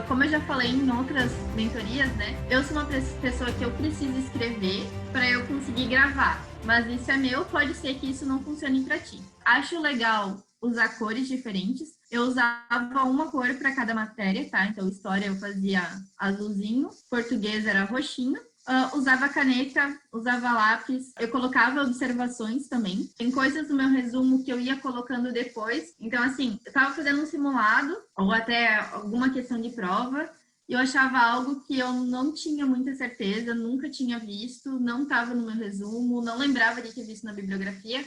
como eu já falei em outras mentorias, né? Eu sou uma pessoa que eu preciso escrever para eu conseguir gravar. Mas isso é meu, pode ser que isso não funcione para ti. Acho legal usar cores diferentes. Eu usava uma cor para cada matéria, tá? Então, história eu fazia azulzinho, português era roxinho. Usava caneta, usava lápis, eu colocava observações também. Tem coisas no meu resumo que eu ia colocando depois. Então, assim, eu estava fazendo um simulado ou até alguma questão de prova e eu achava algo que eu não tinha muita certeza, nunca tinha visto, não estava no meu resumo, não lembrava de ter visto na bibliografia.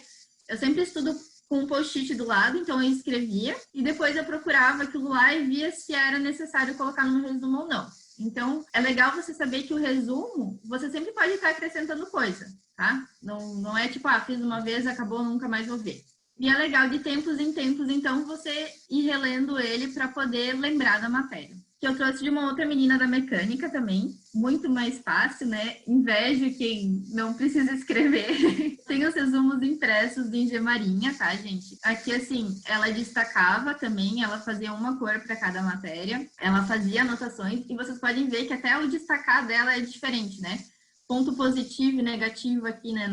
Eu sempre estudo com um post-it do lado, então eu escrevia e depois eu procurava aquilo lá e via se era necessário colocar no meu resumo ou não. Então, é legal você saber que o resumo, você sempre pode estar acrescentando coisa, tá? Não é tipo, fiz uma vez, acabou, nunca mais vou ver. E é legal de tempos em tempos, então, você ir relendo ele para poder lembrar da matéria. Que eu trouxe de uma outra menina da mecânica também, muito mais fácil, né? Invejo quem não precisa escrever. Tem os resumos impressos de Ingemarinha, tá, gente? Aqui, assim, ela destacava também, ela fazia uma cor para cada matéria, ela fazia anotações, e vocês podem ver que até o destacar dela é diferente, né? Ponto positivo e negativo aqui, né,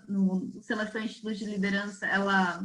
no Seleção e Estilos de Liderança, ela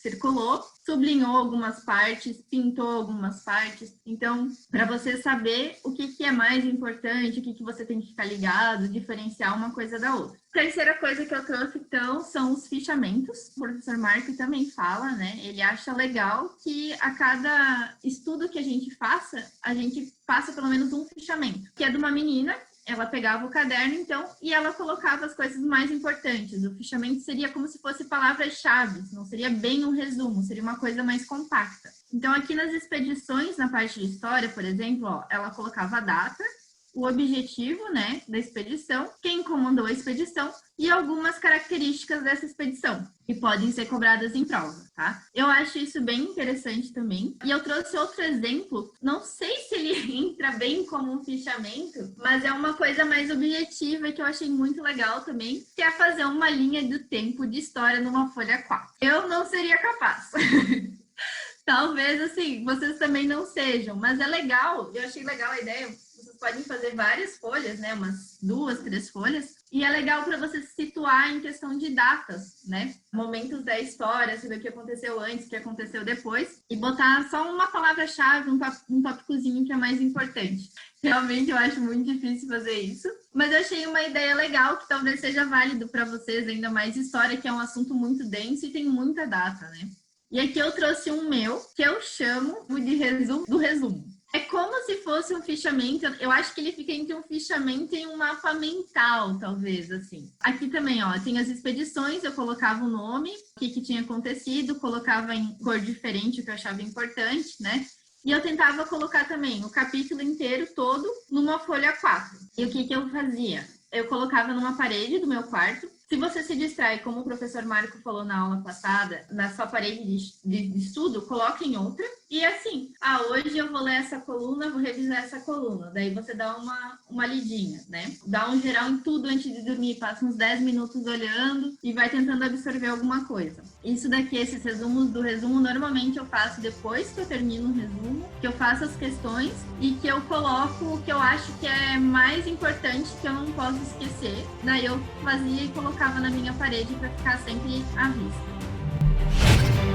circulou, sublinhou algumas partes, pintou algumas partes. Então, para você saber o que é mais importante, o que você tem que ficar ligado, diferenciar uma coisa da outra. Terceira coisa que eu trouxe, então, são os fichamentos. O professor Marco também fala, né? Ele acha legal que a cada estudo que a gente faça pelo menos um fichamento, que é de uma menina. Ela pegava o caderno, então, e ela colocava as coisas mais importantes. O fichamento seria como se fosse palavras-chave, não seria bem um resumo, seria uma coisa mais compacta. Então, aqui nas expedições, na parte de história, por exemplo, ela colocava a data, o objetivo, né, da expedição, quem comandou a expedição e algumas características dessa expedição, que podem ser cobradas em prova, tá? Eu acho isso bem interessante também. E eu trouxe outro exemplo, não sei se ele entra bem como um fichamento, mas é uma coisa mais objetiva que eu achei muito legal também, que é fazer uma linha do tempo de história numa folha 4. Eu não seria capaz. Talvez, assim, vocês também não sejam, mas é legal, eu achei legal a ideia. Vocês podem fazer várias folhas, né? Umas 2, 3 folhas. E é legal para você se situar em questão de datas, né? Momentos da história, saber o que aconteceu antes, o que aconteceu depois. E botar só uma palavra-chave, um tópicozinho que é mais importante. Realmente eu acho muito difícil fazer isso. Mas eu achei uma ideia legal, que talvez seja válido para vocês, ainda mais história, que é um assunto muito denso e tem muita data, né? E aqui eu trouxe um meu, que eu chamo de resumo do resumo. É como se fosse um fichamento, eu acho que ele fica entre um fichamento e um mapa mental, talvez, assim. Aqui também, ó, tem as expedições, eu colocava o nome, o que tinha acontecido, colocava em cor diferente, o que eu achava importante, né? E eu tentava colocar também o capítulo inteiro todo numa folha 4. E o que eu fazia? Eu colocava numa parede do meu quarto. Se você se distrai, como o professor Marco falou na aula passada, na sua parede de estudo, coloque em outra. E assim, hoje eu vou ler essa coluna, vou revisar essa coluna. Daí você dá uma lidinha, né? Dá um geral em tudo antes de dormir, passa uns 10 minutos olhando e vai tentando absorver alguma coisa. Isso daqui, esses resumos do resumo, normalmente eu faço depois que eu termino o resumo, que eu faço as questões e que eu coloco o que eu acho que é mais importante, que eu não posso esquecer. Daí eu fazia e colocava na minha parede para ficar sempre à vista.